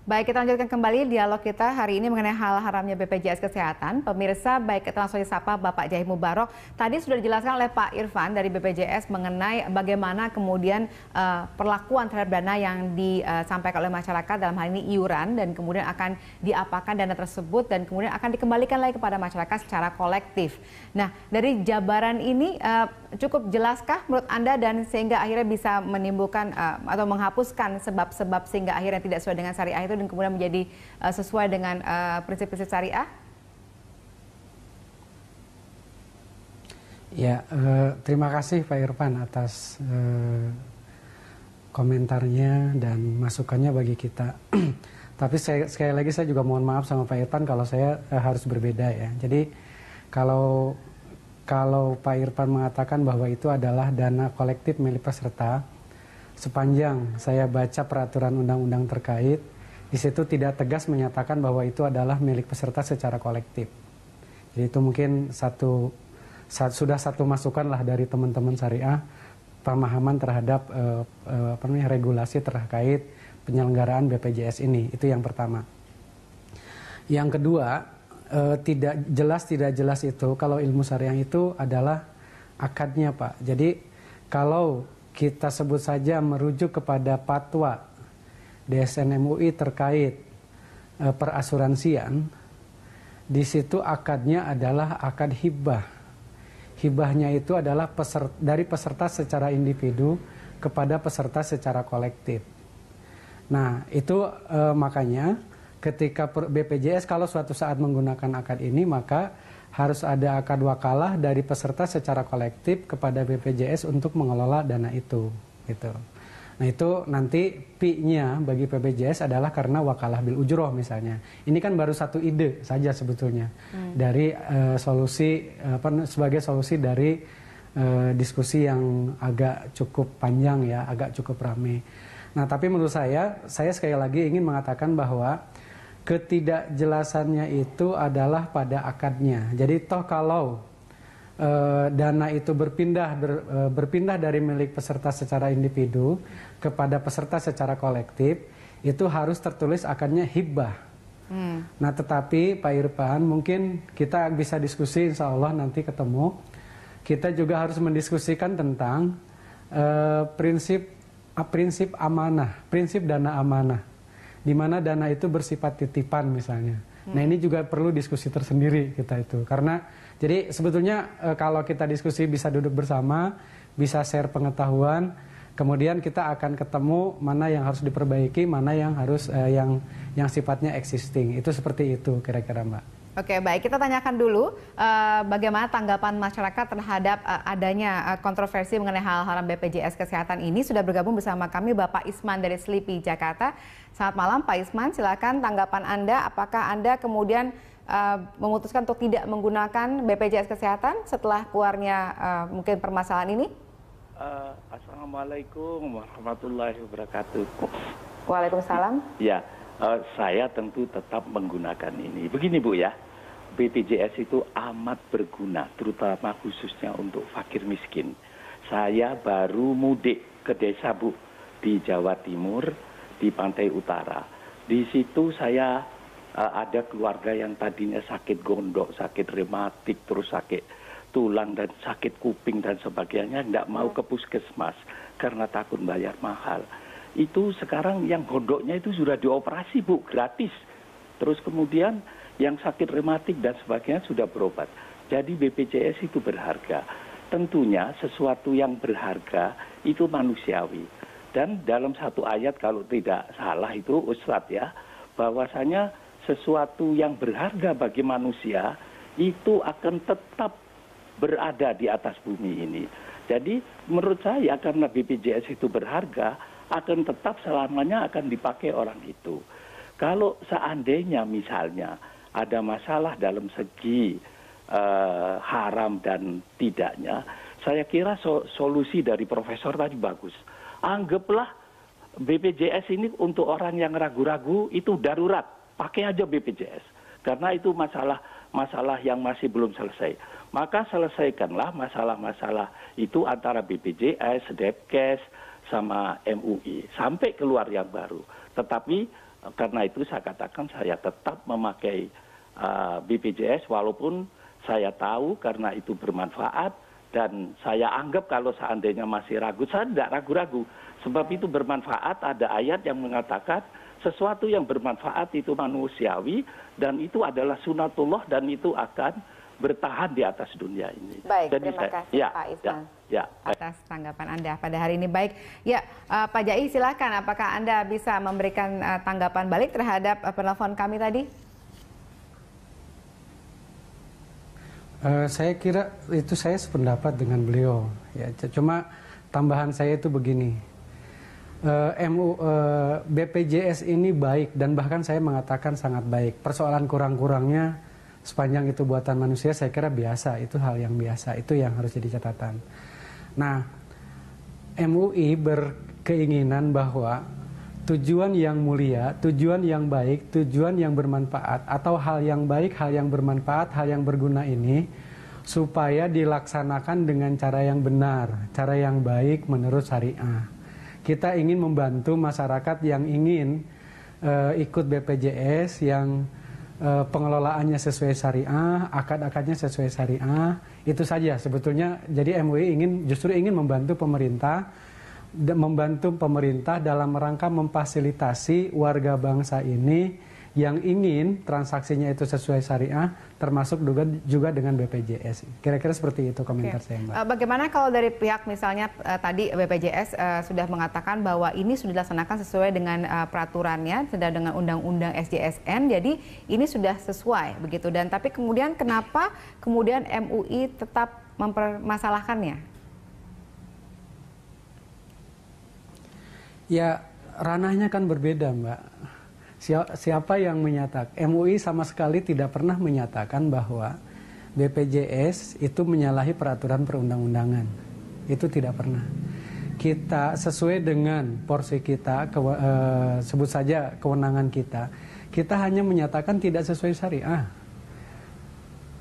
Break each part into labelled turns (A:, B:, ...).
A: Baik, kita lanjutkan kembali dialog kita hari ini mengenai hal haramnya BPJS Kesehatan. Pemirsa, baik kita langsung disapa Bapak Jahid Mubarok. Tadi sudah dijelaskan oleh Pak Irfan dari BPJS mengenai bagaimana kemudian perlakuan terhadap dana yang disampaikan oleh masyarakat, dalam hal ini iuran, dan kemudian akan diapakan dana tersebut dan kemudian akan dikembalikan lagi kepada masyarakat secara kolektif. Nah, dari jabaran ini cukup jelaskah menurut Anda dan sehingga akhirnya bisa menimbulkan atau menghapuskan sebab-sebab sehingga akhirnya tidak sesuai dengan syariah itu dan kemudian menjadi sesuai dengan prinsip-prinsip syariah?
B: Ya, terima kasih Pak Irfan atas komentarnya dan masukannya bagi kita. Tapi sekali lagi saya juga mohon maaf sama Pak Irfan kalau saya harus berbeda ya. Jadi kalau Pak Irfan mengatakan bahwa itu adalah dana kolektif milik peserta, sepanjang saya baca peraturan undang-undang terkait, di situ tidak tegas menyatakan bahwa itu adalah milik peserta secara kolektif. Jadi itu mungkin sudah satu masukan lah dari teman-teman syariah, pemahaman terhadap regulasi terkait penyelenggaraan BPJS ini. Itu yang pertama. Yang kedua, tidak jelas itu kalau ilmu syariah itu adalah akadnya, Pak. Jadi kalau kita sebut saja merujuk kepada fatwa DSN MUI terkait perasuransian, di situ akadnya adalah akad hibah. Hibahnya itu adalah dari peserta secara individu kepada peserta secara kolektif. Nah, itu makanya ketika BPJS kalau suatu saat menggunakan akad ini, maka harus ada akad wakalah dari peserta secara kolektif kepada BPJS untuk mengelola dana itu, gitu. Nah, itu nanti P-nya bagi BPJS adalah karena wakalah bil ujroh misalnya. Ini kan baru satu ide saja sebetulnya dari sebagai solusi dari diskusi yang agak cukup panjang ya, agak cukup ramai. Nah, tapi menurut saya sekali lagi ingin mengatakan bahwa ketidakjelasannya itu adalah pada akadnya. Jadi toh kalau dana itu berpindah dari milik peserta secara individu kepada peserta secara kolektif, itu harus tertulis akadnya hibah. Nah, tetapi Pak Irfan, mungkin kita bisa diskusi, insya Allah nanti ketemu. Kita juga harus mendiskusikan tentang prinsip amanah, prinsip dana amanah, di mana dana itu bersifat titipan misalnya. Nah, ini juga perlu diskusi tersendiri kita itu, karena jadi sebetulnya kalau kita diskusi bisa duduk bersama, bisa share pengetahuan, kemudian kita akan ketemu mana yang harus diperbaiki, mana yang harus yang sifatnya existing. Itu seperti itu kira-kira, Mbak.
A: Oke, baik. Kita tanyakan dulu bagaimana tanggapan masyarakat terhadap adanya kontroversi mengenai hal haram BPJS Kesehatan ini. Sudah bergabung bersama kami Bapak Isman dari Slipi, Jakarta. Selamat malam Pak Isman, silakan tanggapan Anda. Apakah Anda kemudian memutuskan untuk tidak menggunakan BPJS Kesehatan setelah keluarnya mungkin permasalahan ini?
C: Assalamualaikum warahmatullahi wabarakatuh.
A: Waalaikumsalam.
C: Ya. Saya tentu tetap menggunakan ini. Begini Bu ya, BPJS itu amat berguna, terutama khususnya untuk fakir miskin. Saya baru mudik ke desa Bu, di Jawa Timur, di Pantai Utara. Di situ saya ada keluarga yang tadinya sakit gondok, sakit rematik, terus sakit tulang dan sakit kuping dan sebagainya, tidak mau ke puskesmas karena takut bayar mahal. Itu sekarang yang gondoknya itu sudah dioperasi Bu, gratis. Terus kemudian yang sakit rematik dan sebagainya sudah berobat. Jadi BPJS itu berharga. Tentunya sesuatu yang berharga itu manusiawi. Dan dalam satu ayat kalau tidak salah itu Ustadz ya, bahwasanya sesuatu yang berharga bagi manusia itu akan tetap berada di atas bumi ini. Jadi menurut saya karena BPJS itu berharga, akan tetap selamanya akan dipakai orang itu. Kalau seandainya misalnya ada masalah dalam segi haram dan tidaknya, saya kira solusi dari profesor tadi bagus. Anggaplah BPJS ini untuk orang yang ragu-ragu itu darurat, pakai aja BPJS. Karena itu masalah yang masih belum selesai. Maka selesaikanlah masalah-masalah itu antara BPJS, Depkes, sama MUI sampai keluar yang baru. Tetapi Karena itu saya katakan saya tetap memakai BPJS walaupun saya tahu karena itu bermanfaat dan saya anggap kalau seandainya masih ragu, saya tidak ragu-ragu. Sebab itu bermanfaat, ada ayat yang mengatakan sesuatu yang bermanfaat itu manusiawi dan itu adalah sunatullah dan itu akan bertahan di atas dunia ini.
A: Baik, terima kasih Pak Irfan atas tanggapan Anda pada hari ini. Baik, ya Pak Jai silakan, apakah Anda bisa memberikan tanggapan balik terhadap penelpon kami tadi?
B: Saya kira itu saya sependapat dengan beliau. Ya, cuma tambahan saya itu begini, BPJS ini baik dan bahkan saya mengatakan sangat baik. Persoalan kurang-kurangnya sepanjang itu buatan manusia saya kira biasa, itu hal yang biasa, itu yang harus jadi catatan. Nah, MUI berkeinginan bahwa tujuan yang mulia, tujuan yang baik, tujuan yang bermanfaat atau hal yang baik, hal yang bermanfaat, hal yang berguna ini supaya dilaksanakan dengan cara yang benar, cara yang baik menurut syariah. Kita ingin membantu masyarakat yang ingin ikut BPJS, yang pengelolaannya sesuai syariah, akad-akadnya sesuai syariah, itu saja sebetulnya. Jadi MUI justru ingin membantu pemerintah dalam rangka memfasilitasi warga bangsa ini yang ingin transaksinya itu sesuai syariah, termasuk juga dengan BPJS. Kira-kira seperti itu komentar saya, Mbak.
A: Bagaimana kalau dari pihak misalnya tadi BPJS sudah mengatakan bahwa ini sudah dilaksanakan sesuai dengan peraturannya, sudah dengan Undang-Undang SJSN, jadi ini sudah sesuai begitu. Dan tapi kemudian kenapa kemudian MUI tetap mempermasalahkannya? Ya, ranahnya kan berbeda, Mbak. Siapa yang menyatakan? MUI sama sekali tidak pernah menyatakan bahwa BPJS itu menyalahi peraturan perundang-undangan. Itu tidak pernah. Kita sesuai dengan porsi kita, sebut saja kewenangan kita hanya menyatakan tidak sesuai syariah.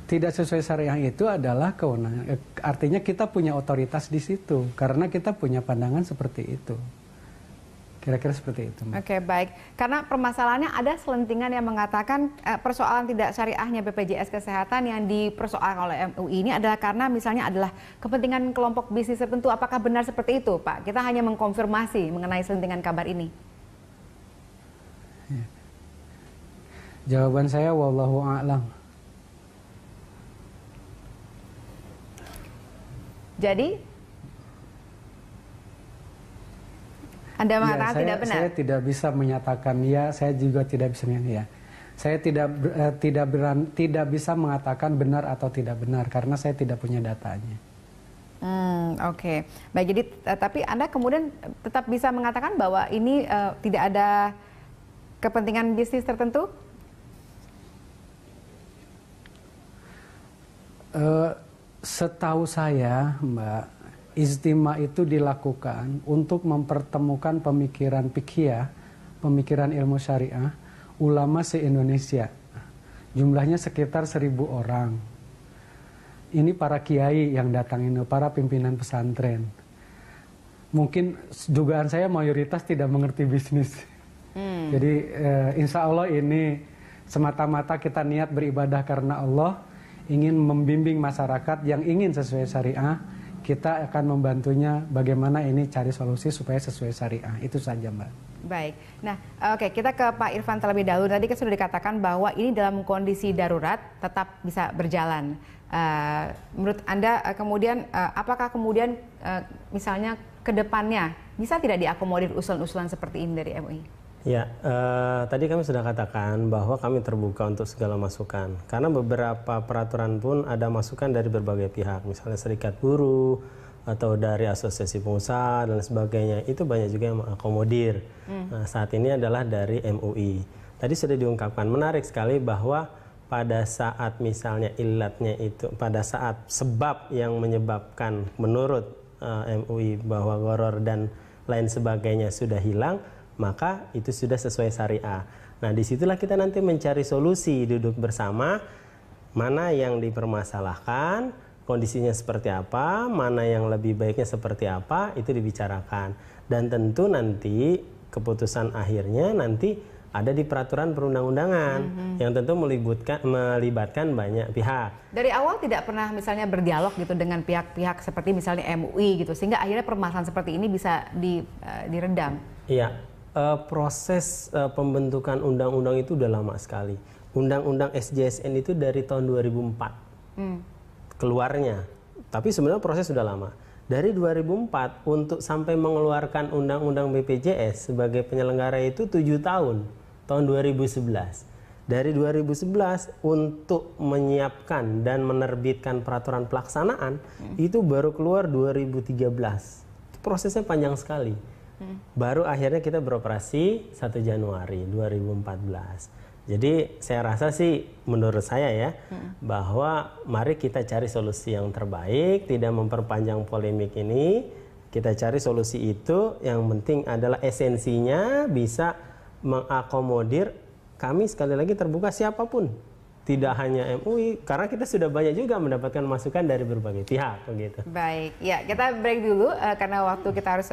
A: Tidak sesuai syariah itu adalah kewenangan. Artinya kita punya otoritas di situ karena kita punya pandangan seperti itu. Kira-kira seperti itu. Oke, baik. Karena permasalahannya ada selentingan yang mengatakan persoalan tidak syariahnya BPJS Kesehatan yang dipersoalkan oleh MUI ini adalah karena misalnya adalah kepentingan kelompok bisnis tertentu. Apakah benar seperti itu, Pak? Kita hanya mengkonfirmasi mengenai selentingan kabar ini.
B: Ya. Jawaban saya wallahu a'lam.
A: Jadi Anda mengatakan
B: ya,
A: tidak benar?
B: Saya tidak bisa menyatakan ya, saya juga tidak bisa menyatakan ya. Saya tidak bisa mengatakan benar atau tidak benar karena saya tidak punya datanya.
A: Oke. Baik, jadi tapi Anda kemudian tetap bisa mengatakan bahwa ini tidak ada kepentingan bisnis tertentu?
B: Setahu saya, Mbak, Ijtima itu dilakukan untuk mempertemukan pemikiran fikih, pemikiran ilmu syariah, ulama se-Indonesia. Jumlahnya sekitar 1.000 orang. Ini para kiai yang datang ini, para pimpinan pesantren. Mungkin dugaan saya mayoritas tidak mengerti bisnis. Jadi insya Allah ini semata-mata kita niat beribadah karena Allah, ingin membimbing masyarakat yang ingin sesuai syariah. Kita akan membantunya bagaimana ini cari solusi supaya sesuai syariah. Itu saja, Mbak.
A: Baik. Nah, oke, kita ke Pak Irfan terlebih dahulu. Tadi kan sudah dikatakan bahwa ini dalam kondisi darurat tetap bisa berjalan. Menurut Anda kemudian apakah kemudian misalnya ke depannya bisa tidak diakomodir usulan-usulan seperti ini dari MUI?
D: Ya, tadi kami sudah katakan bahwa kami terbuka untuk segala masukan. Karena beberapa peraturan pun ada masukan dari berbagai pihak, misalnya serikat buruh atau dari asosiasi pengusaha dan sebagainya. Itu banyak juga yang mengakomodir. Nah, saat ini adalah dari MUI. Tadi sudah diungkapkan, menarik sekali bahwa pada saat misalnya ilatnya itu, pada saat sebab yang menyebabkan menurut MUI bahwa gharar dan lain sebagainya sudah hilang, maka itu sudah sesuai syariah. Nah, disitulah kita nanti mencari solusi, duduk bersama, mana yang dipermasalahkan, kondisinya seperti apa, mana yang lebih baiknya seperti apa, itu dibicarakan. Dan tentu nanti keputusan akhirnya nanti ada di peraturan perundang-undangan yang tentu melibatkan banyak pihak.
A: Dari awal tidak pernah misalnya berdialog gitu dengan pihak-pihak seperti misalnya MUI gitu, sehingga akhirnya permasalahan seperti ini bisa diredam.
D: Iya, proses pembentukan undang-undang itu udah lama sekali. Undang-undang SJSN itu dari tahun 2004 keluarnya, tapi sebenarnya proses sudah lama. Dari 2004 untuk sampai mengeluarkan undang-undang BPJS sebagai penyelenggara itu 7 tahun, tahun 2011. Dari 2011 untuk menyiapkan dan menerbitkan peraturan pelaksanaan itu baru keluar 2013. Prosesnya panjang sekali. Baru akhirnya kita beroperasi 1 Januari 2014. Jadi saya rasa sih menurut saya ya bahwa mari kita cari solusi yang terbaik, tidak memperpanjang polemik ini. Kita cari solusi itu, yang penting adalah esensinya bisa mengakomodir. Kami sekali lagi terbuka siapapun, tidak hanya MUI, karena kita sudah banyak juga mendapatkan masukan dari berbagai pihak begitu.
A: Baik, ya kita break dulu karena waktu kita harus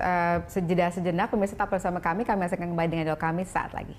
A: sejenak. Pemirsa tetap bersama kami akan kembali dengan dialog kami saat lagi.